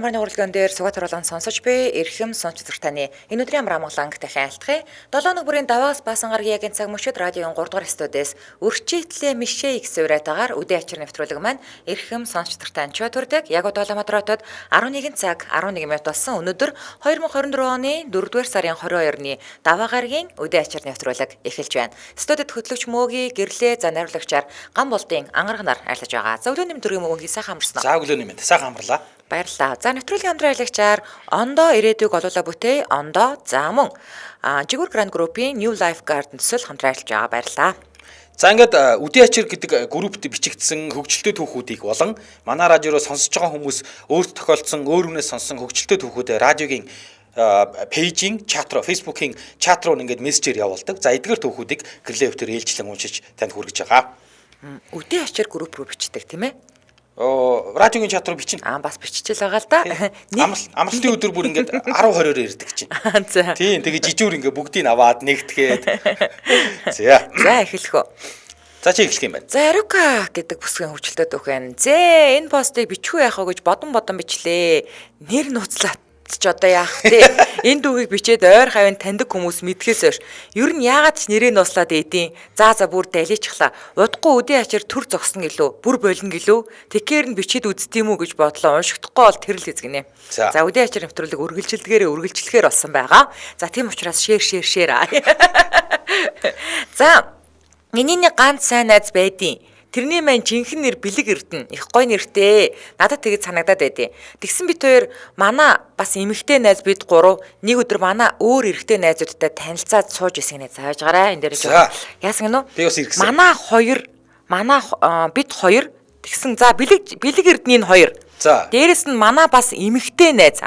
Марны урлаган дээр сугат оруулан сонсож буй эрхэм сонсч таны энэ өдрийн амар амгаланг дахин айлтгая. 7 өнөг бүрийн даваас баасан гаргийн цаг мөчид радион 3 дугаар студиэс өрчийтлээ мишээ их суурайтагаар үдээ ачир нэвтрүүлэг маань эрхэм сонсч тань ч төрдөг. Яг Улаанбаатар хотод 11 цаг 11 минут болсон. Өнөөдөр 2024 оны 4-р сарын 22-ны даваа гаргийн үдээ ачир нэвтрүүлэг эхэлж байна. Студид хөтлөгч Мөөгийн гэрлээ за найруулагчаар ган болдын ангарганаар айлтж байгаа. За өглөөний төргийн мөгийн сайхан амарсан. За өглөөний мэнд сайхан амарлаа. Баярлалаа. За нэвтрүүлгийн хамтран аялагчаар ондоо ирээдүйг олуулаа бүтээ ондоо за мөн Жигүүр Гранд группийн New Life Garden төсөл хамтран ажиллаж байгаа. Баярлалаа. За ингээд үдээ ачир гэдэг группт бичигдсэн хөгжилтэй түүхүүдийг болон манай радиороо сонсож байгаа хүмүүс өөрт тохиолдсон өөр хүнээс сонссон хөгжилтэй түүхүүдээ радиогийн пэйжийн чат руу, фейсбુકийн чат руу ингээд мессежээр явуулдаг. За эдгээр түүхүүдийг гэрлээ өвтөр ээлжлэн уншиж танд хүргэж байгаа. Үдээ ачир групп руу бичдэг тийм ээ. Радиогийн чат руу бичнэ. Бас биччихэл байгаа л да. Амралтын өдөр бүр ингээд 10-20-оор ирдэг чинь. За. Тийм тэгээ жижүүр ингээд бүгдийг аваад нэгтгээд. За эхлэх үү. За чи эхлэх юм байна. За Арука гэдэг бүсгийн хөгжилтэй түүх байна. Энэ постыг бичихүү яах вэ гэж бодон бичлээ. Нэр нууцлаад ч одоо яах вэ? Энэ дүүгийг бичээд ойр хавийн таньдаг хүмүүс мэдхээс ойш. Ер нь яагаад ч нэрээ нууцлаад ийдیں۔ За бүр далийчихлаа. Удахгүй үдээ ачир төр зогсон гэлөө, бүр болно гэлөө. Тэгэхээр нь бичээд үздэм үү гэж бодлоо. Уншихдахгүй бол тэрл хэзгэнэ. За үдээ ачир нэвтрүүлэг үргэлжилхээр болсон байгаа. За тийм учраас шеэр. За энэний ганц сайн найз байдیں۔ Тэрний маань жинхэнэ нэр Бэлэг Эрдэнэ. Их гоё нэртэй. Надад тэгж санагдаад байдیں۔ Тэгсэн бит хоёр манай бас эмэгтэй найз бид гурав нэг өдөр манай өөр эрэгтэй найзуудтай танилцаад сууж ирсэнэ зааж гараа. Энэ дээр яасан гэнэ үү? Би бас ирсэн. Бид хоёр тэгсэн за Бэлэг Эрдэнийн хоёр. За. Дээрэс нь манай бас эмэгтэй найз.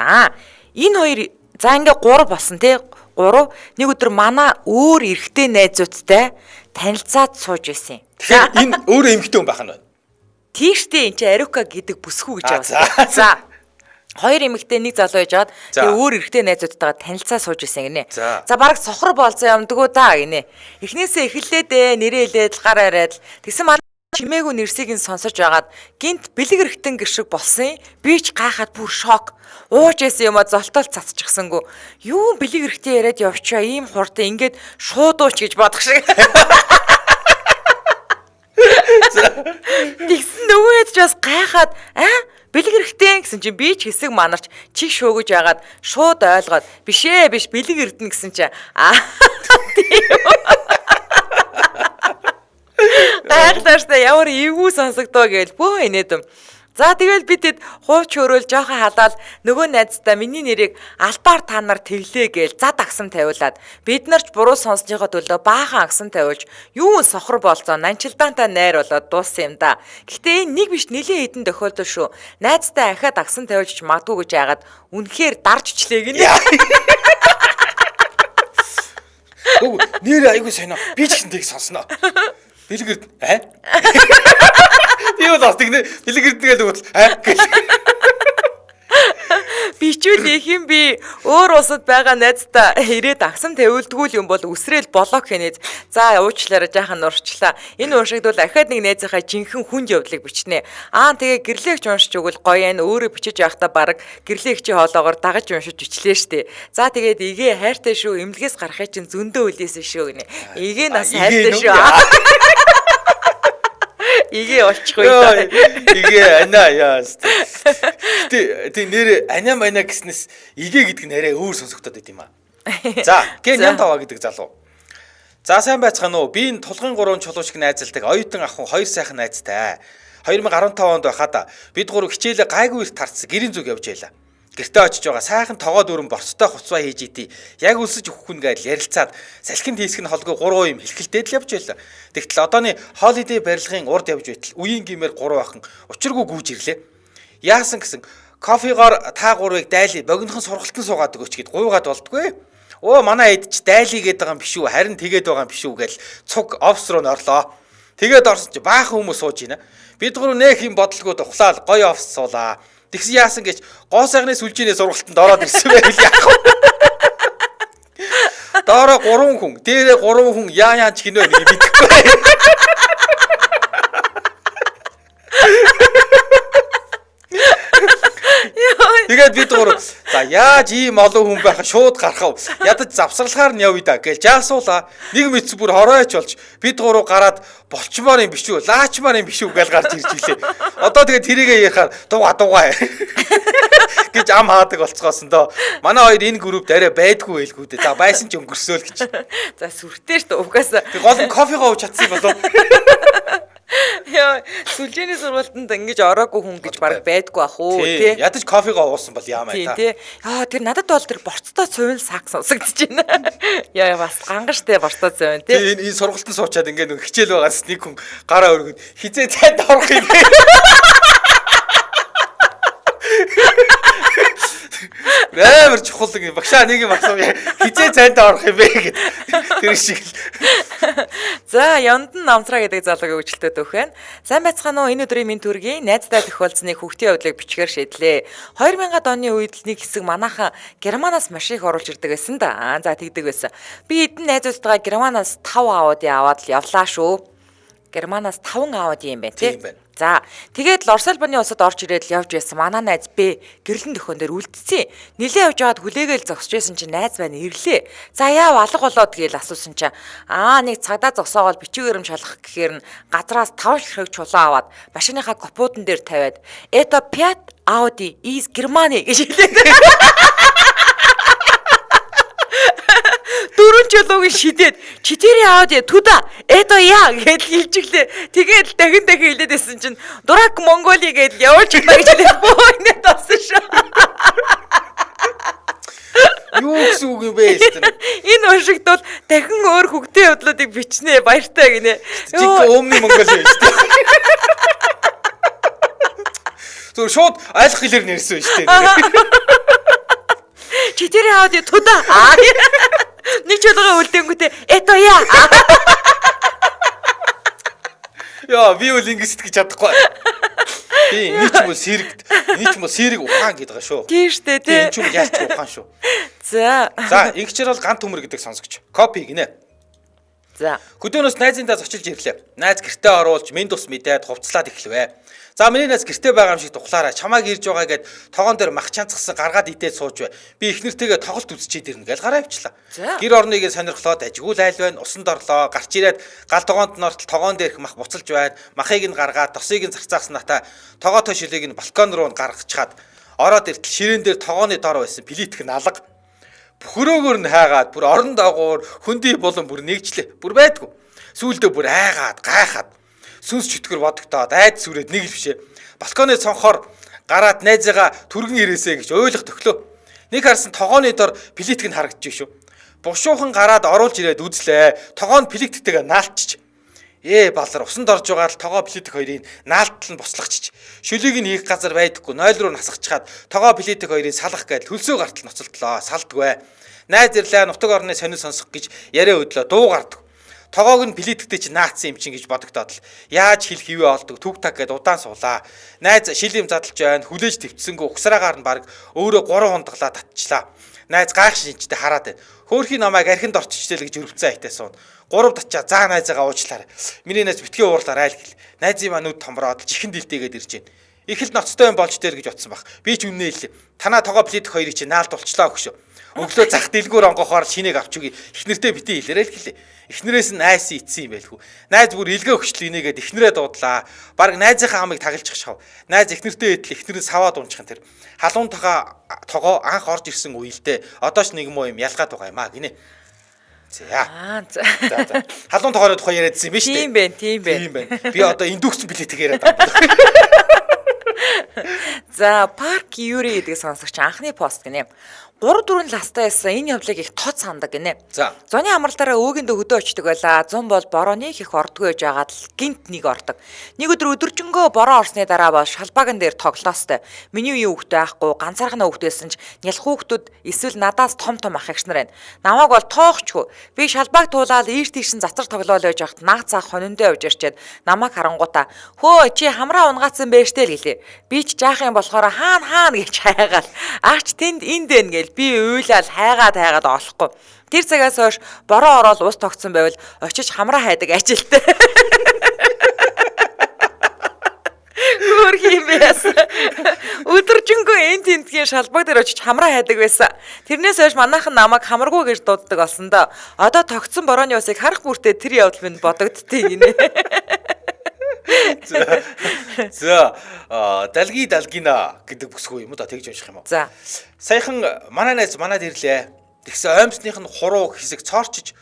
Энэ хоёр за ингээ 3 болсон тий. 3 нэг өдөр манай өөр эрэгтэй найзуудтай танилцаад сууж ирсэн. Тэгэхээр энэ өөрөө эмэгтэй хүн байх нь байна. Тийштэй энэ чи Арука гэдэг бүсгүй гэж байгаа. За. Хоёр эмэгтэй нэг залуу яжгаад тэгээ өөр эрэгтэй найзуудтайгаа танилцаа сууж ирсэн гинэ. За бараг сохор болцоо юмдгүү да гинэ. Эхнээсээ эхэллээ дээ нэрээ хэлээд гар арайд тэгсэн манай чимээгүй нэрсийг нь сонсож агаад гинт бэлэг эргэтэн гэршиг болсон. Би ч гайхаад бүр шок. Ууж яасан юм а золтол цацчихсангүй. Юу бэлэг эргэтэн яриад явчаа ийм хурдан ингээд шууд ууч гэж бодох шиг. Тэгсэн нөгөөд ч бас гайхаад бэлэг эргэтэн гэсэн чинь би ч хэсэг манарч чих шөөгөж яагаад шууд ойлгоод биш бэлэг эрдэнэ гэсэн чинь гайхлааштай ямар эвгүй сонсогдоо гээл бөө инээдэм. За тэгэл бидэд хууч хөрөөл жоохон халаал нөгөө найзтай миний нэрийг албаар та нар тэглээ гээл зад агсам тавиулаад бид нарч буруу сонссныхоо төлөө баахан агсам тавиулж юу сохор болцоо нанчилдаантай найр болоод дууссан юм да. Гэхдээ энэ нэг биш нэлээд хэдэн тохиолдол шүү. Найзтай ахаад агсам тавиулж магадгүй гэж яагаад үнэхээр дарж ичлээ гинэ. Өө нэр айгуу сонио. Би ч гэсэн тийг сонсноо. Бэлэг Эрдэнэ би бол бас тэгнэ Бэлэг Эрдэнэ гэдэг бичвэл их юм би өөр улсад байгаа найзтай ирээд агсам тавиулдгүй юм бол үсрээл болоо хэнэ. За уучлаарай жаахан нурчлаа. Энэ уушигдвал ахаад нэг найзынхаа жинхэнэ хүнд явдлыг бичнэ. Тэгээ гэрлээгч уншиж өгвөл гоё энэ өөрөө бичиж явахдаа баг гэрлээгчийн хоолоогоор дагаж уншиж бичлээ штэ. За тэгээд игээ хайртай шүү эмнэлгээс гарахыг чинь зөндөө үлээсэн шүү гинэ. Игээ нас хайртай шүү. Игээ олчихгүй даа. Игээ анаа яаст. Тэ нэр анаа мана гэснээс игээ гэдэг нь арай өөр сонсогдоод байт юм аа. За, гээ ням таваа гэдэг залуу. За сайн байцгаана уу? Би энэ тулгын 3 чулуучг найзалдаг оюутан ахын 2 сайхан найзтай. 2015 онд байхад бид гурав хичээлээ гайгүй их тарцсан гэрийн зүг явж байлаа. Гэртээ очиж байгаа сайхан тогоо дөрөн борцтой хуцаа хийж идэе. Яг үлсэж өгөхгүй нэгээл ярилцаад салхинд хийсгэн холгүй 3 юм хэлхэлдээд л явж байлаа. Тэгтэл одооны holiday барилгын урд явж байтал үеийн гимээр 3 охин учиргүй гүйж ирлээ. Яасан гэсэн кофегоор та 3-ыг дайлий богинохон сургалтан суугаад өгөөч гэд гуйгаад болдгүй. Оо манай эд ч дайлий гээд байгаа юм биш үү? Харин тэгээд байгаа юм биш үү гээл цуг офс руу норлоо. Тэгээд орсон чи баахан хүмүүс сууж ийна. Бид гурав нэх юм бодлогоо тухлаал гоё офс суулаа. Тэгсэн яасан гэж гоо сайхны сүлжээний сургалтанд ороод ирсэн байл яах вэ? Доороо 3 хүн, дээрээ 3 хүн яа ч гинөө нэг бидэхгүй. Тэгээд бид гурав за яаж ийм олон хүн байхад шууд гарах вэ? Ядаж завсралгаар нь явъя да гэж яасуулаа. Нэг мэц бүр хоройч болж бид гурав гараад болчмоор юм биш үү? Лаачмаар юм биш үү гэж гарч ирж илээ. Одоо тэгээд тэрийгээ ярихаар дугаа гэж ам хаадаг болцгоосон доо. Манай хоёр энэ группд арай байдгүй байлгүй дээ. За байсан ч өнгөрсөөл гэж. За сүртэй шүү дээ угаасаа. Тэг гол нь кофегоо ууж чадсан болов. Яа, сүлжээний сургуультанд ингэж ороогүй хүн гэж баг байдгүй ах уу тий. Ядаж кофегоо уусан бол яамаа та. Тий. Яа, тэр надад бол тэр борцтой цувын саг сонсогдож байна. Яа, бас ганган штэ борцтой цувын тий. Энэ сургалтанд суучаад ингээд хичээл байгаас нэг хүн гараа өргөд хизээ цайд орох юм бэ. Амар чухал нэг багшаа нэг юм асуу хизээ цайд орох юм бэ гэд. Тэр шиг. За, Яндан Намтраа гэдэг залуугийн үжилтэд өгөх байна. Сайн байцгаана уу? Энэ өдрийн минь төргийн найздаа тохиолдсны хүүхдийн явдлыг бичгээр шийдлээ. 2000-ад оны үед л нэг хэсэг манайхан Германаас маш их оруулж ирдэг байсан да. За, тэгдэг байсан. Би эдэн найзуудтайгаа Германаас 5 аауди аваад л явлаа шүү. Германаас 5 аауди юм байна тий. За, тэгээд Орос Албаны улсад орж ирээд л явж байсан. Манай найз Б гэрлэн дөхөн дээр үлдсэн. Нилээ явж аваад хүлээгээл зогсож байсан чинь найз байна ирлээ. За яав алга болоод гээл асуусан чинь нэг цагдаа зогсоогоод бичиг баримт шалгах гэхээр нь газраас 5 ширхэг чулуу аваад машиныхаа капотон дээр тавиад "Это 5 Audi из Германии" гэж хэлээд дөрөв чулууг шидээд 4 Audi туда это я гэж хэлчихлээ. Тэгээд дахин хэлээд байсан чинь дурак Монголи гэж явуулж байгаа гэж хэлээд бөөний тоосон шүү. Юу гэсэн үг юм бэ энэ? Энэ уншигт бол дахин өөр хөгтийн явдлуудыг бичнэ баяртай гинэ. Жиг өмнө Монголи шүү дээ. Зөв шууд ойлгох хэлээр нэрсэн шүү дээ. 4 Audi туда. Нэг чулуугаа үлдээнгүүтээ это я. Яа, би үл ингэж сэтгэж чадахгүй. Би энэ ч юм уу сэрэг ухаан гэдэг байгаа шүү. Тийм штэ тий. Энэ ч юм яалч ухаан шүү. За, ингэчээр бол гант төмөр гэдэг сонсогч. Копи гинэ. за. Хөдөөнөөс найзындаа зочилж ирлээ. Найз гэртээ оруулж, минь тус мэдээд хувцлаад эхлэвэ. За миний найз гэртээ байгаа юм шиг тухлаараа чамааг ирж байгаа гэд тогоон дээр мах чанцгсан гаргаад идээд сууж бай. Би эхнэртэйгээ тоглолт үзчихэд ирнэ гэж гараа авчлаа. Гэр орныг сонирхлоод ажигуул айл байна. Усанд орлоо. Гарч ирээд гал тогоонд нь ортол тогоон дээрх мах буцалж байна. Махыг нь гаргаад тосыг нь зарцаасан натаа тогоотой шилийг нь балкон руу гаргачаад ороод иртэл ширээн дээр тогооны дор байсан плитик нь алга. Бөхрөөгөр нь хайгаад бүр орон дагуур хөндөй болон бүр нэгжлээ. Бүр байдгүй. Сүүлдээ бүр айгаад гайхаад сүнс чөтгөр бодогдоод айд сүрээд нэг л бишээ. Балконы цонхоор гараад найзыгаа түргэн ирээсэ гэж ойлгох төглөө. Нэг харсан тогооны дор плитик нь харагдчих шүү. Бушуухан гараад оруулж ирээд үзлээ. Тогоон плитиктэйгээ наалтчих. Балар усанд орж байгаа л тогоо плитик хоёрыг наалтал нь бослогчиж. Шүлийг нь хийх газар байдаггүй 0 руу насгачаад тогоо плитик хоёрыг салах гээд хөлсөө гартал ноцолтлоо. Салдгүй. Найз ирлээ нутаг орны сонин сонсох гэж яриа өдлөө дуу гардаг. Тогоог нь плитиктэй чи наацсан юм чин гэж бодогдоод л яаж хэл хивээ олдог түг таг гэд удаан суулаа. Найз шилэм задлж байна. Хүлээж твцсэнгөө ухсраагаар нь баг өөрөө 3 хундаглаа татчлаа. Найз гайх шинжтэй хараад байна. Хөөхий намайг архинд орчичтэй л гэж өрөвцөн айтайсан. 3 татчаа заа найзаагаа уучлаарай. Миний найз битгий уурлаар айл гэл. Найзын маань нүд томроод чихэн дэлдээгээд ирж байна. Их л ноцтой юм болж дээр гэж утсан баг. Би ч үнэ хэлээ. Танаа тогоо плитик хоёрыг чи наалд болчлаа өгшөө. Өглөө зах дэлгүүр онгохоор шинийг авч үгүй. Эхнэртэй битээ хэлээрэй л гэлээ. Эхнэрээс нь айсан ицсэн юм байлгүй. Найз бүр илгээ өгчлөө инээгээд эхнэрээ дуудлаа. Бараг найзынхаа хамыг тагалж шав. Найз эхнэртэй идэл эхнэрээ саваад унчихсан тэр. Халуун тогоо анх орж ирсэн үеэлдээ одоо ч нэг юм ялгаад байгаа юм аа гинэ. За. За. Халуун тогоороо тухай яриадсан юм ба шүү дээ. Тийм байна. Би одоо индукс билетийг яриад байгаа. За, Парк Юри гэдэг сонсогч анхны пост гинэ. 3-4 ластай байсан энэ явдлыг их тод сандаг гинэ. Зуны амралтаараа өөгэндөө хөдөө очдөг байлаа. Зун бол бороо нэг их ордгүй байж байгаад л гинт нэг ордог. Нэг өдөр өдөржингөө бороо орсны дараа бол шалбааган дээр тоглоостой. Миний үеийн хүүхдээ байхгүй ганцаархнаа хүүхдээсэн ч нялх хүүхдүүд эсвэл надаас том ах эгч нар байна. Намааг бол тоохчгүй. Би шалбааг туулаад ийш тийш зацар тоглоол байж хахад наац цаах хониндоо явж ирчээд намайг харангуудаа хөө чи хамраа унгаацсан байштэй л гэлээ. Би ч жаах юм болохоор хаана гэж хайгаал. Аач тэнд энд байна гээл би уйлал хайгаад олохгүй. Тэр цагаас хойш бороо ороод ус тогтсон байвал очиж хамраа хайдаг ажилтай. Хөр юм яасан. Өдөржингөө энэ тентгийн шалбаг дээр очиж хамраа хайдаг байсан. Тэрнээс хойш манайхан намайг хамаргуу гэж дууддаг болсон доо. Одоо тогтсон борооны усыг харах бүртээ тэр явдал минь бодогдтыг гинэ. За далгина гэдэг бүсгүй юм уу да тэгж унших юм уу? За. Саяхан манай найз манад ирлээ. Тэгсэн оймсных нь хуруу хэсэг цоорчиж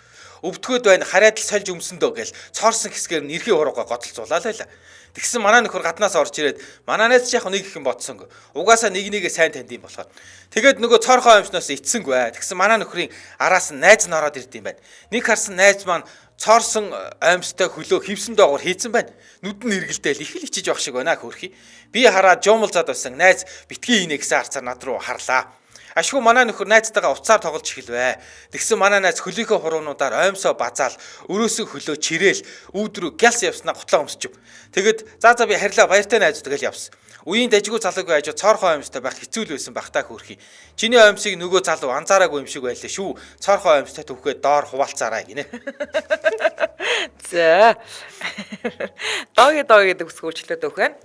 өвдгөөд байна хараад л сольж өмсөндөө гэл цоорсон хэсгээр нь эрхийн хуруугаа готолцуулаад байла. Тэгсэн манай нөхөр гаднаас орж ирээд манай найз яг нэг их юм бодсонгүй. Угаасаа нэг нэгээ сайн танд юм болохоор. Тэгээд нөгөө цоорхоо оймсноос эцсэнгүй. Тэгсэн манай нөхрийн араас нь найз нь ороод ирд юм байна. Нэг харсан найз маань цоорсон оймстой хөлөө хевсэн доогоор хийцэн байна. Нүд нь эргэлдээл их л ичиж явах шиг байна хөрхи. Би хараад жуумалзаад байсан найз битгий инэ гэсэн харцаар над руу харлаа. Ашгүй манай нөхөр найзтайгаа уцаар тоглож эхэлвэ. Тэгсэн манай найз хөлийнхөө хуруунуудаар оймсоо базаал өрөөсөө хөлөө чирээл үүдрүү гялс явснаа готлоо өмсчв. Тэгэд за би харьлаа баяртай найз тэгэл явсан. Үеийн дажгүй залуугүй хажуу цоорхоо оймстой байх хэцүү л байсан бахтаа хөрхи. Чиний оймсыг нөгөө залуу анзаараагүй юм шиг байлаа шүү. Цоорхоо оймстой төвхөө доор хуваалцаарай гинэ. За. Доо гэдэг үсгүүчлээд өгөх юм.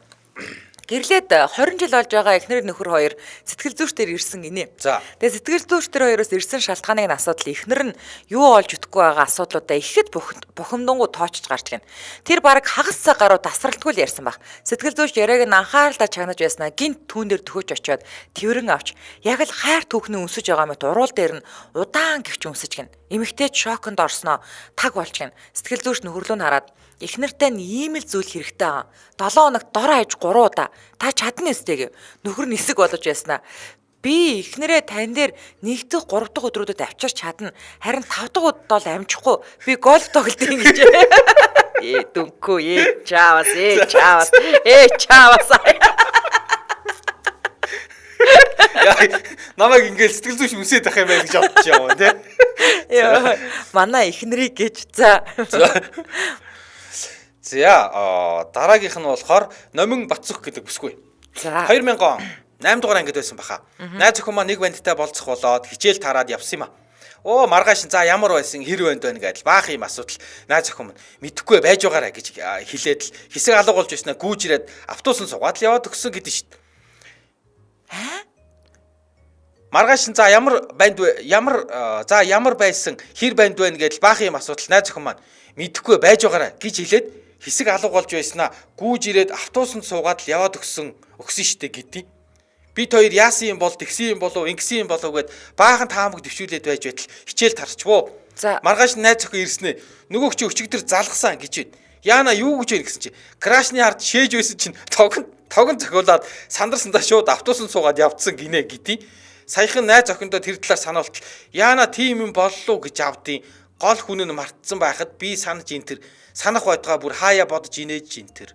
Гэрлээд 20 жил болж байгаа эхнэр нөхөр хоёр сэтгэл зүйчдэр ирсэн гинэ. За. Тэгээ сэтгэл зүйчдэр хоёроос ирсэн шалтгааныг нь асуудал эхнэр нь юу олж өгөхгүй байгаа асуудлуудаа ихэд бухимдангуу тоочж гарч гин. Тэр баг хагас цаг гаруй тасралтгүй л ярьсан баг. Сэтгэл зүйч яриаг нь анхааралтай чагнаж байснаа гинт түүн дээр төхөж очиод тэрэн авч яг л хайр түүхнээ өнсөж байгаа мэт уруул дээр нь удаан гихч өнсөж гин. Эмэгтэй шоконд орсноо таг болж гин. Сэтгэл зүйч нөхөрлөө нь хараад эхнэртэй нь ийм л зүйл хэрэгтэй аа. 7 хоногт дор хаяж 3 удаа. Та чадна өстэй гэв. Нөхөр нь нисэг бодож байснаа. Би эхнэрээ тань дээр 1-р 3-р өдрүүдэд авчирч чадна. Харин 5-р удаад бол амжихгүй. Би гольф тоглодог гэж. Дүнкөө чаавас. Намайг ингээл сэтгэл зүйч үсээд ах юм байл гэж бодож яваа тий. Яа, манай эхнэрийг гэж. За. За дараагийнх нь болохоор Номин Батцөх гэдэг бүсгүй. За. 2000 он 8 дугаар ангид байсан баха. Найз охин маань нэг бандтай болцох болоод хичээл тараад явсан юм а. Оо маргааш за ямар байсан хэр банд байна гэдэл баах юм асуудал найз охин маань мэдэхгүй байж байгаарэ гэж хэлээд л хэсэг алгуулж байснаа гүүж ирээд автобусан суугаад л яваад өгсөн гэдэг шít. Маргааш за ямар байсан хэр банд байна гэдэл баах юм асуудал найз охин маань мэдэхгүй байж байгаарэ гэж хэлээд хэсэг алгуулж байснаа гүүж ирээд автобусанд суугаад л яваад өгсөн штэ гэдэг. Бид хоёр яасан юм бол тэгсэн юм болов ингэсэн юм болов гэд баахан таамаг дэвшүүлээд байж байтал хичээл тарчвоо. Маргааш найз охин ирснэ нөгөө чи өчигдөр залгасан гэж байна. Яана юу гэж вэ гэсэн чи крашны хард шээж байсан чинь тогон зохиулаад сандарсандаа шууд автобусанд суугаад явцсан гинэ гэдэг. Саяхан найз охиндоо тэр талаар санаултал яана тийм юм боллоо гэж авдیں۔ Гол хүн нь мартсан байхад би санаж интэр санах байтугай бүр хаяа бодож инээж интэр.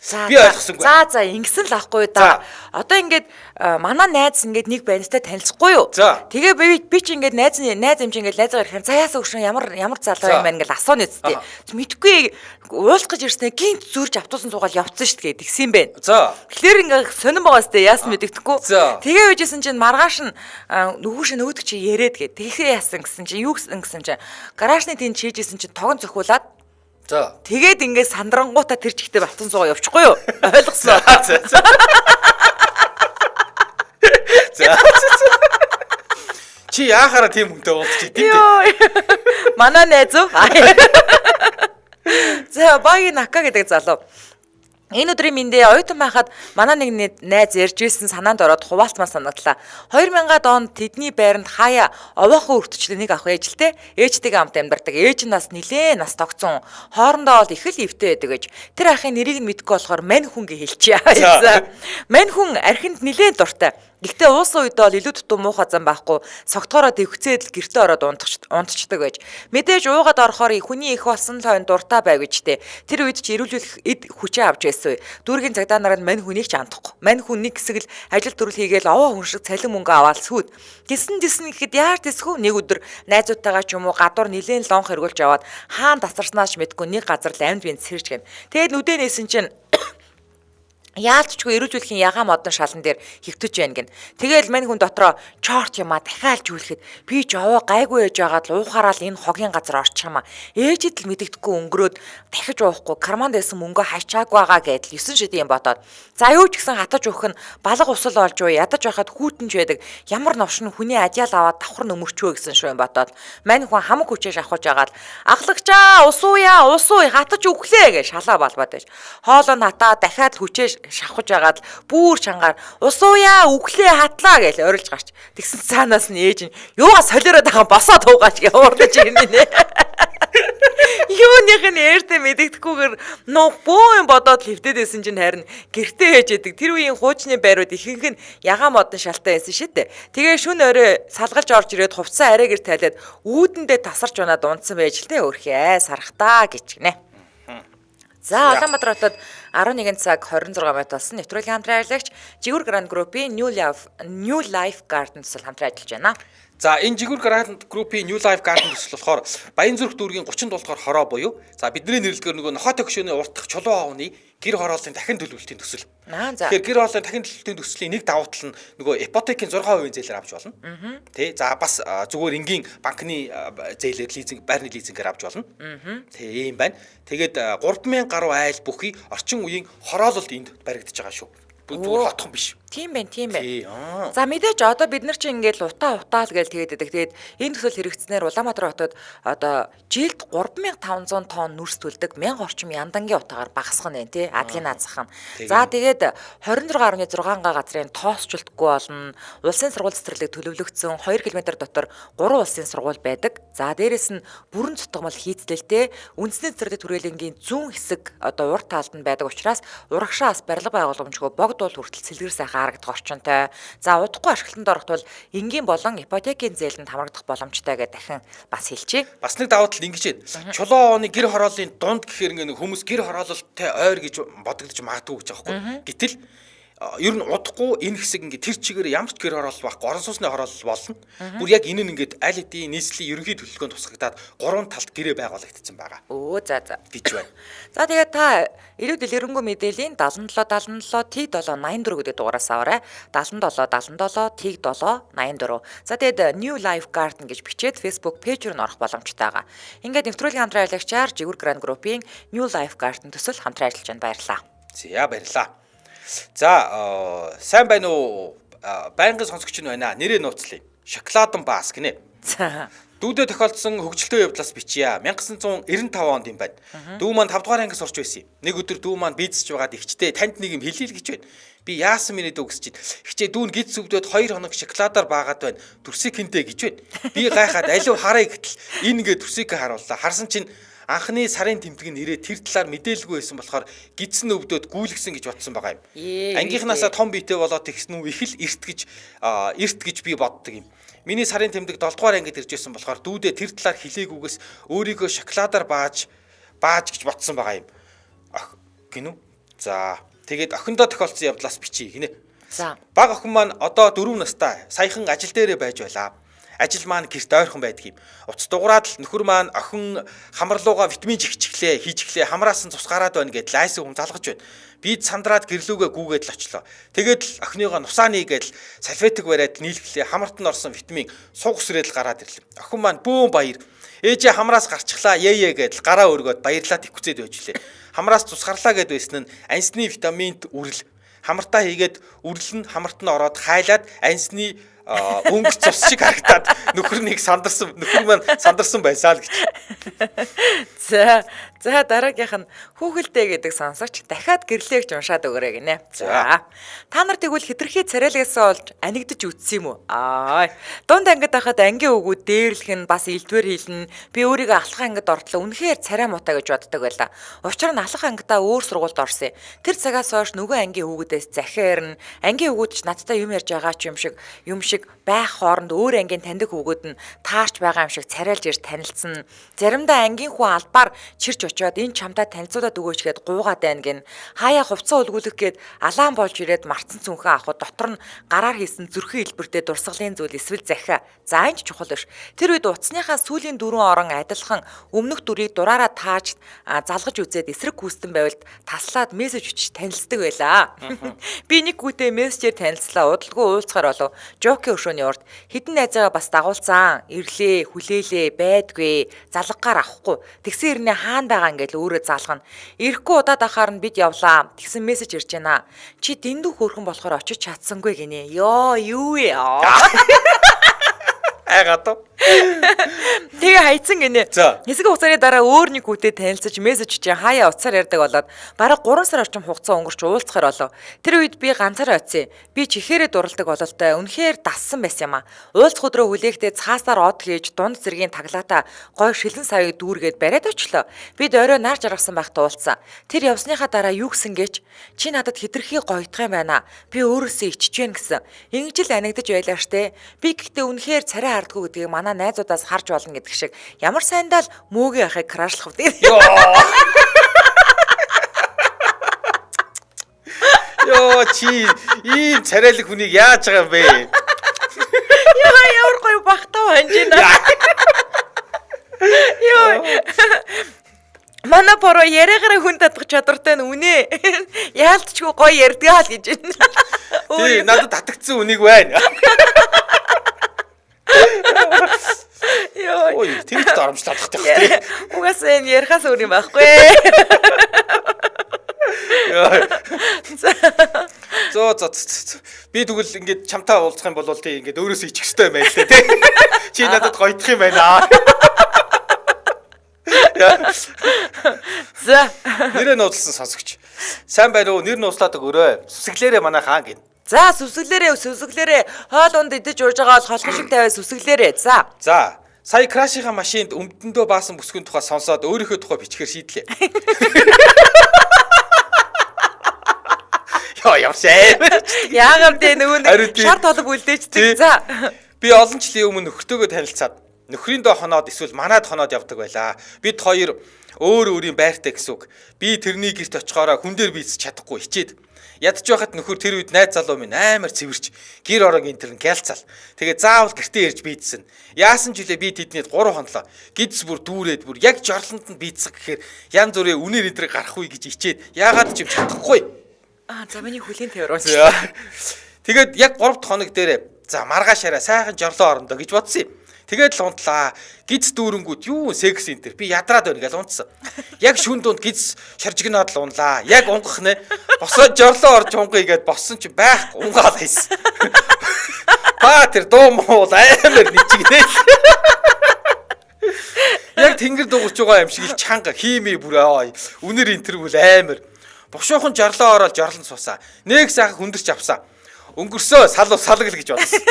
За би ойлгосонгүй. За ингэсэн л ахгүй да. Одоо ингээд манай найз ингээд нэг байнастай танилцахгүй юу? Тэгээ би чи ингээд найз юм чи ингээд найзгаа ярих. За яасан өгшөн ямар залуу юм байна ингээд асууна үсттэй. Мэдхгүй уулах гэж ирснээр гинт зүрж автобусан суугаад явцсан шүү дээ тэгсэн юм байна. Тэгэхээр ингээд сонирн байгаа үсттэй яасан мэдэгдэхгүй. Тэгээ үжсэн чинь маргааш нь нөгөөш нөгөөдөг чи яриад гэ. Тэгээ яасан гэсэн чи юу гэсэн чи гаражны тэнд чийжсэн чи тогон зөхүүлээд тэгээд ингээд сандрангуудаа тэр чигтээ батсан суугаа явчихгүй юу? Ойлгосноо. Чи яахаараа тийм хүнтэй уулзчих тийм дээ. Манай найз уу? За багийн нака гэдэг залуу. Энэ өдрийн мэндээ оюутан байхад манай нэг найз ярьж ирсэн санаанд ороод хуваалцмаа санагдлаа. 2000-ад онд тэдний байранд хаяа овоохон өртөчлөө нэг ах ээж л те. Ээжтэйгээ хамт амьдардаг. Ээж нь нас нилээн нас тогтсон. Хоорондоо бол их л эвтэй байдаг гэж. Тэр ахын нэрийг нь мэдэхгүй болохоор мань хүн гэж хэлчихье. Мань хүн архинд нилээн дуртай. Гэхдээ уусан үед бол илүү дутуу муухай зам байхгүй согтгороо дэвхцээд л гэртээ ороод унтцдаг байж. Мэдээж уугаад орохоор хүний их болсон л хойно дуртай байв гэжтэй. Тэр үед ч ирүүлүүлэх эд хүчээ авч байсан. Дүүргийн цагдаа нараа мань хүнийг ч андахгүй. Мань хүнийг хэсэг л ажил төрөл хийгээл овоо хүн шиг цалин мөнгө аваад сүйд. Дисэн гэхэд яар тэсхүү нэг өдөр найзуудтайгаа ч юм уу гадуур нилээн лонх хэргүүлж аваад хаан тасарснаач мэдгүй нэг газар л амьд бинт сэрж гэн. Тэгээд нүдээ нээсэн чинь Яалтчгүй эрүүлжүүлэхийн ягаан модон шалан дээр хөвтөж байна гин. Тэгээл мань хүн дотроо чорт юмаа дахиад жүүлэхэд би ч овоо гайгүй ээж байгаад л уухаараа л энэ хогийн газар орчих юм аа. Ээжид л мэдэгдэхгүй өнгөрөөд дахиж уухгүй карманд байсан мөнгөө хайчаагүй байгаа гэдэл 9 шидийн юм бодоод. За юу ч гэсэн хатаж уух нь балга усал болж уу ядаж байхад хүүтэнч байдаг. Ямар новшин хүний адяал аваад давхар нөмөрчөө гэсэн шүү юм бодоод. Мань хүн хамаг хүчээр шахаж байгаад аглагчаа усууя усуу хатаж өглөө гэж шалаа балбаад байж. Хоолоо натаа дахиад хүчээр шавхаж агаад бүр чангаар усууя өглөө хатлаа гэж орилж гарч. Тэгсэн цаанаас нь ээж нь юугаа солиороод байгаа босоод уугаач гэж уурдаж ирнэ нэ. Юуных нь ээртэ мэддэхгүйгээр нуух бөө юм бодоод хөвдөдөөсөн чинь харин гэртээ ээж яадаг. Тэр үеийн хуучны байрууд ихэнх нь ягаан модон шалтай байсан шүү дээ. Тэгээ шүн орой салгалж орж ирээд хувцсан арайгэр тайлаад үүдэндээ тасарч унаад унтсан байж л тэ өөрхөө сарахтаа гэж гинэ. За Улаанбаатар хотод 11 цаг 26 минут болсон. Нэвтрүүлгийн хамтран ажиллагч Жигүүр Гранд группийн New Life Garden төсөл хамтран ажиллаж байна. За энэ Жигүүр Гранд группийн New Life Garden төсөл болохоор Баянзүрх дүүргийн 30 дугаар хороо буюу за бидний нэрлэгээр нөгөө нохойтой гүшөөний уртх чулуу аавны гэр хорооллын дахин төлөвлөлтийн төсөл. Тэгэхээр гэр хорооллын дахин төлөвлөлтийн төслийн нэг давуу тал нь нөгөө ипотекийн 6% зээлээр авч болно. Тэ за бас зүгээр энгийн банкны зээлээр лизинг байрны лизингээр авч болно. Тэ ийм байна. Тэгээд 3000 гаруй айл бүхий орчин үеийн хороололд энд баригдаж байгаа шүү. Зүгээр хотхон биш. Тийм байна. За мэдээж одоо бид нар чинь ингээд утаал гэж тэгээд байдаг. Тэгээд энэ төсөл хэрэгцснээр Улаанбаатар хотод одоо жилд 3500 тонн нүрс төлдөг 1000 орчим яндангийн утаагаар багасгах нь тий адгийн наазах нь. За тэгээд 26.6 газрын тоосчлтгүй болно. Улсын сургууль цэцэрлэг төлөвлөгдсөн 2 км дотор 3 улсын сургууль байдаг. За дээрэс нь бүрэн цутгамал хийцлэлтэй үндэсний цэцэрлэг түрээлэнгийн зүүн хэсэг одоо урт талд нь байдаг учраас урагшаас барилга байгууламжгүй богдуул хүртэл сэлгэр сайхан харагдах орчинтой. За удахгүй ашиглалтанд орохт бол энгийн болон ипотекийн зээлэнд хамрагдах боломжтой гэж дахин бас хэлчихье. Бас нэг давуу тал ингэж байна. Чулуу оны гэр хорооллын дунд гэхээр ингээ хүмүүс гэр хороололттой ойр гэж бодогдож магадгүй гэж байгаа байхгүй. Гэтэл ер нь удахгүй энэ хэсэг ингээ тэр чигээр ямар ч гэр хороолол байхгүй орон сууцны хороолол болно. Бүр яг энэ нь ингээд аль хэдийн нийслэлийн ерөнхий төлөвлөгөөнд тусгагдаад гурван талд гэрээ байгуулагдсан байгаа. За гэж байна. За тэгээд та ирээдүйн дэлгэрэнгүй мэдээллийн 77 T7 84 гэдэг дугаараас аваарай. 77 T7 84. За тэгээд New Life Garden гэж бичээд Facebook пэйж рүү орох боломжтой байгаа. Ингээд нэвтрүүлгийн хамтран ажиллагчаар Жигүүр Гранд группийн New Life Garden төсөл хамтран ажиллаж байна. Баярлалаа. За баярлалаа. За сайн байна уу? Байнгын сонсогч нь байна. Нэрээ нууцлаа. Шоколадан баас гинэ. За Дүүдэ тохиолдсон хөгжилтэй явдлаас бичье. 1995 онд юм байна. Дүү маань 5 дугаар ангис орж байсан юм. Нэг өдөр дүү маань бийцэж байгаад ихчтэй танд нэг юм хэлээ л гэж байна. Би яасан минь дүү гэсэж чинь ихчээ дүүн гид сүвдөөд 2 хоног шоколадаар баагаад байна. Төрсийг хинтээ гэж байна. Би гайхаад алив харъя гэтэл энэ ингээ төрсийг харууллаа. Харсан чинь анхны сарын тэмдэг нь ирээд тэр талаар мэдээлгүй байсан болохоор гидсэн өвдөд гүйлгсэн гэж бодсон байгаа юм. Ангийнхнаасаа том биетэй болоод тэгсэн үү их л эрт гэж би боддог юм. Миний сарын тэмдэг 7 дугаар ангид ирж байсан болохоор дүүдээ тэр талаар хэлээгүйгээс өөрийгөө шоколадаар бааж гэж бодсон байгаа юм. Гинүү. За тэгээд охиндоо тохиолдсон явдлаас бичиж гинэ. За баг охин маань одоо 4 настай саяхан ажил дээрээ байж байлаа. Ажил маань гэрт ойрхон байдаг юм. Уц дуграад л нөхөр маань охин хамарлууга витамин хийчихлээ хамраас нь цус гараад байна гэд лайс хүн залгаж байна. Бид сандраад гэрлүүгээ гүүгээд л очлоо. Тэгээд л охиныгоо нусааны гэдэл салфетик бариад нийлхлээ хамарт нь орсон витамин суг усрээд л гараад ирлээ. Охин маань бөөн баяр. Ээжээ хамраас гарчихлаа гэдэл гараа өргөөд баярлаад ихгүцээд байж лээ. Хамраас цус гарлаа гэд байсан нь ансны витаминт үрэл. Хамартаа хийгээд үрлэн хамарт нь ороод хайлаад ансны өнгө цус шиг харагдаад нөхөр маань сандарсан байсаа л гэж. За дараагийнх нь хүүхэлдэй гэдэг сонсогч дахиад гэрлээгч уншаад өгөөрэй гинэ. За та нар тэгвэл хитрхи царайлгасаа олж анигдаж үтсэн юм уу? Дунд ангид байхад ангийн өгүүд дээрлэх нь бас илдвэр хийлнэ. Би өөрийгөө алхах ангид ортлоо үнэхээр царай муутай гэж боддог байлаа. Учир нь алхах ангидаа өөр сургуульд орсон. Тэр цагаас хойш нөгөө ангийн өгүүдээс захиарна. Ангийн өгүүд ч надтай юм ярьж байгаа ч юм шиг шиг байх хооронд өөр ангийн таньдаг хүүгүүд нь таарч байгаа юм шиг царайлж ирж танилцсан. Заримдаа ангийн хүн албаар чирч очиод энэ чамдаа танилцуулаад өгөөч гэд гуугаад байна гин. Хаяа хувцас үлгүүлэх гээд алаан болж ирээд марцсан цүнхээ авахд дотор нь гараар хийсэн зүрхэн хэлбэртэй дурсгалын зүйл эсвэл захиа. За энэ ч чухал биш. Тэр үед утасныхаа сүүлийн дөрвөн орон адилхан өмнөх дүрийг дураараа тааж залгаж үзээд эсрэг гүйцэтгэн байвал таслаад мессеж өчиж танилцдаг байлаа. Би нэг гүйтэй мессежээр танилцлаа. Удалгүй уулзахаар болов. Жоки өшөөний урд хідэн найзаагаа бас дагуулсан. Ирлээ, хүлээлээ, байдгүй, залгагаар авахгүй. Тэгсэн ирнэ хаан дагаа ингээл өөрөө залгана. Ирэхгүй удаад ахаар нь бид явлаа. Тэгсэн мессеж ирж байна. Чи дэндүү хөөрхөн болохоор очиж чадсангүй гинэ. Йоо, юу вэ? Айгатав. Тэгээ хайцсан гинэ. Хэсэг хугацааны дараа өөр нэг хүүтэй танилцаж мессеж чинь хаяа утсаар ярьдаг болоод бараг 3 сар орчим хугацаа өнгөрч уулзахаар болов. Тэр үед би ганцаараа оцсон. Би чихээрээ дурладаг бололтой. Үнэхээр дассан байсан юм а. Уулзах өдрөө хүлээхдээ цаасаар од хийж дунд зэргийн таглаатаа гой шилэн савыг дүүргээд бариад очлоо. Бид орой нар жаргасан байхдаа уулзсан. Тэр явсныхаа дараа юу гисэн гэж чи надад хитрхи гоёдох юм байна. Би өөрөөсөө ичж гэн гэсэн. Ингэж л анигдаж байлаа штэ. Би гэхдээ үнэхээр царай хардггүй гэдгийг манай найзуудаас харж болно гэдэг шиг ямар сайндаа л мөөгийн ахыг крашлах вэ. Йоо чи ийм царайлаг хүнийг яаж байгаа юм бэ? Яа ямар гоё багтаа ханжина. Йоо. Манай поро яриагараа хүн татах чадвартай нь үнэ. Яалтчгүй гоё ярьдгаа л гэж байна. Тий надад татагдсан үнийг байна. Йоо. Ой, тэр их дарамжлаад тах тий. Угаасаа энэ ярихаас өөр юм байхгүй. Зөө. Би тэгвэл ингээд чамтай уулзах юм бол тий ингээд өөрөөсөө ичих хэрэгтэй юм байна лээ тий. Чи надад гоёдох юм байна. За. Нэрээ нууцлсан сонсогч. Сайн байна уу? Нэр нууцлаад өгөөрэй. Сүсгэлээрээ манай хаан гин. За сүсгэлээрээ хоол унд идэж ууж байгаа бол холхон шиг тавиа сүсгэлээрээ. За. Сая крашийнхаа машинд өмдөндөө баасан бүсгүйн тухай сонсоод өөрийнхөө тухай бичгээр шийдлээ. Яа явшаа. Яагаад тэ нөгөө шар толгой үлдээчдэг. За. Би олон жилийн өмнө нөхөртөөгөө танилцаад нөхрийн доо хоноод эсвэл манад хоноод явдаг байлаа. Бид хоёр өөр өөрийн байртай гэсэн үг. Би тэрний гэрт очихоороо хүн дээр бийц чадахгүй хичээд. Ядч байхад нөхөр тэр үед найз залуу минь амар цэвэрч гэр орогийн тэр нь гялцал. Тэгээ заавал гэртээ ирж бийдсэн. Яасан ч үлээ би тэднийд 3 хонлоо. Гидс бүр дүүрээд бүр яг жорлонд нь бийцэх гэхээр янз бүрийн үнээр эдрэг гарахгүй гэж ичээд яагаад ч юм чадахгүй. За миний хүлийн тавируулж. Тэгээд яг 3 дахь хоног дээрээ за маргаашаараа сайхан жорлоо орондоо гэж бодсон юм. Тэгээд л унтлаа. Гидс дүүрэнгүүд юу секс энэ төр би ядраад байна гэж унтсан. Яг шүн дунд гидс шаржигнаад л унлаа. Яг унгах нэ. Босоод жорлоо орж унгая гэд боссон чи байх унгаал хайсан. Ба тэр дуу муул амар ничгнээ. Яг тэнгэр дуурч байгаа юм шиг л чанга хиймээ бүр үнэр энэ төр бүл амар. Бушуухан жорлоо ороод жорлон суусаа. Нэг сайхан хүндэрч авсан. Өнгөрсөө салгал гэж бодсон.